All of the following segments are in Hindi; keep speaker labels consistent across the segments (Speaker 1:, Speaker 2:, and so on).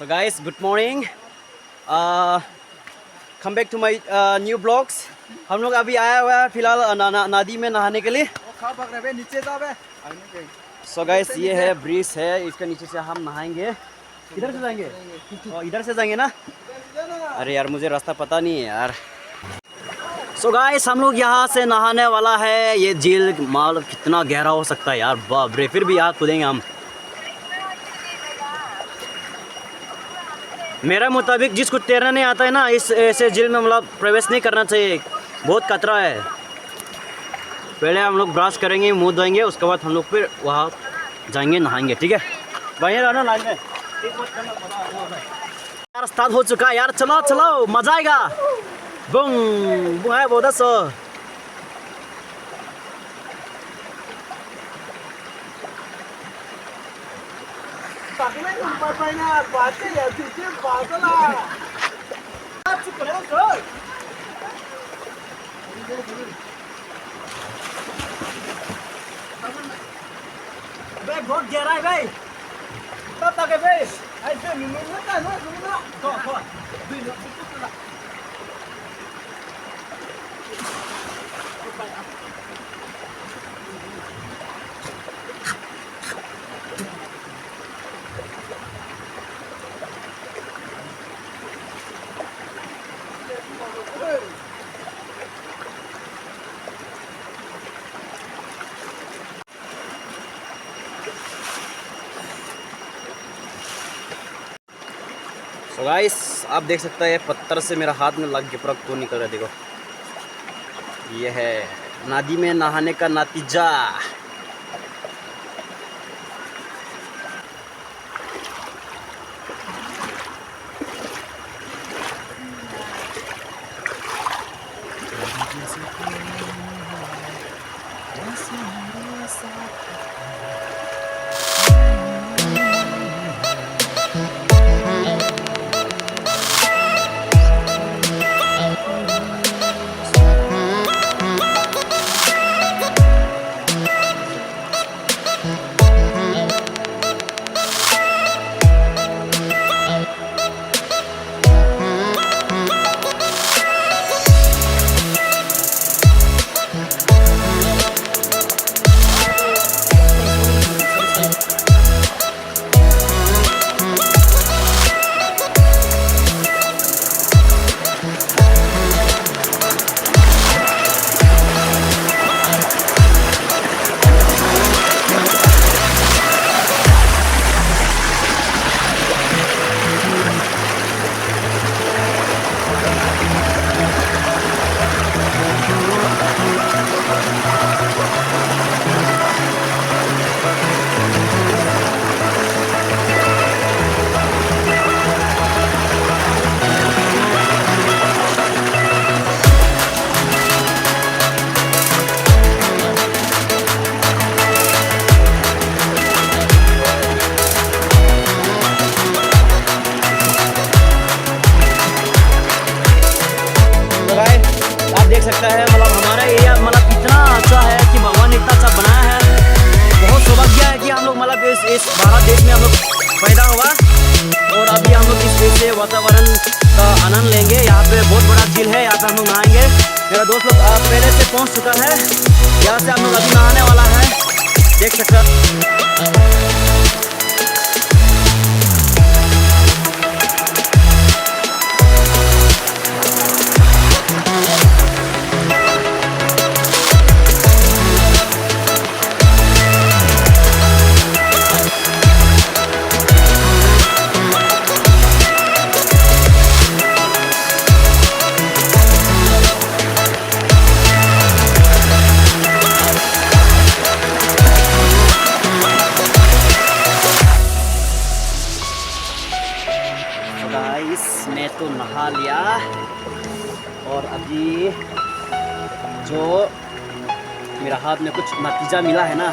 Speaker 1: So guys, good morning. Come back to my new vlogs. हम लोग अभी आया हुआ है फिलहाल नदी में नहाने के लिए. So guys, ये है ब्रिज है, इसके नीचे से हम नहाएंगे. किधर से जाएंगे? इधर से जाएंगे ना? अरे यार मुझे रास्ता पता नहीं है यार. So guys, हम लोग यहाँ से नहाने वाला है. ये झील माल कितना गहरा हो सकता है यार, बाप रे. फिर भी यहाँ कूदेंगे हम. मेरा मुताबिक जिसको तैरना नहीं आता है ना, इस ऐसे झील में मतलब प्रवेश नहीं करना चाहिए. बहुत खतरा है. पहले हम लोग ब्रश करेंगे, मुंह धोएंगे, उसके बाद हम लोग फिर वहाँ जाएंगे नहाएंगे. ठीक है, वहीं रहना लाइन में. यार स्टार्ट हो चुका है यार. चलो चलो, मजा आएगा. बूम बूम है बहुत सो. बहुत गहरा है भाई. तब तक है भाई. ऐसे मिलता है ना, तो गाइस आप देख सकते हैं पत्थर से मेरा हाथ में लग के पूरा खून निकल रहा है. देखो, ये है नदी में नहाने का नतीजा. देख सकता है मतलब हमारा एरिया मतलब इतना अच्छा है कि भगवान इतना अच्छा बनाया है. बहुत सौभाग्य है कि हम लोग मतलब इस भारत देश में हम लोग पैदा हुआ. और अभी हम लोग इस से वातावरण का आनंद लेंगे. यहाँ पे बहुत बड़ा झील है, यहाँ पे हम लोग नहाएंगे. मेरा दोस्त लोग पहले से पहुँच चुका है. यहाँ से हम लोग अभी नहाने वाला है. देख सकते हैं. मैं तो नहा लिया और अभी जो मेरा हाथ में कुछ नतीजा मिला है ना,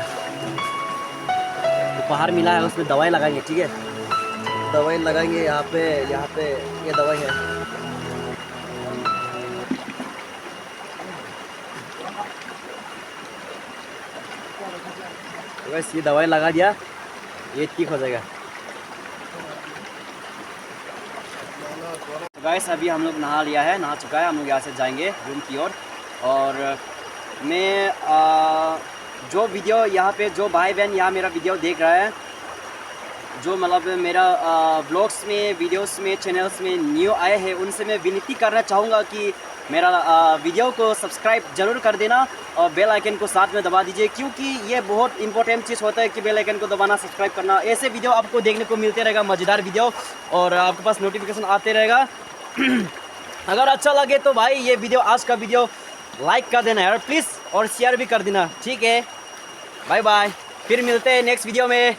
Speaker 1: उपहार मिला है, उसमें दवाई लगाएंगे. ठीक है, दवाई लगाएंगे. यहाँ पे ये दवाई है. तो बस ये दवाई लगा दिया, ये ठीक हो जाएगा. तो गाइस अभी हम लोग नहा लिया है, नहा चुका है। हम लोग यहाँ से जाएंगे रूम की ओर। और मैं जो वीडियो यहाँ पे जो भाई बहन यहाँ मेरा वीडियो देख रहा है, जो मतलब मेरा ब्लॉग्स में, वीडियोस में, चैनल्स में न्यू आए हैं, उनसे मैं विनती करना चाहूँगा कि मेरा वीडियो को सब्सक्राइब ज़रूर कर देना और बेल आइकन को साथ में दबा दीजिए, क्योंकि ये बहुत इंपॉर्टेंट चीज़ होता है कि बेल आइकन को दबाना, सब्सक्राइब करना। ऐसे वीडियो आपको देखने को मिलते रहेगा, मज़ेदार वीडियो, और आपके पास नोटिफिकेशन आते रहेगा। अगर अच्छा लगे तो भाई ये वीडियो, आज का वीडियो लाइक कर देना यार प्लीज़, और शेयर भी कर देना, ठीक है। बाय बाय, फिर मिलते हैं नेक्स्ट वीडियो में।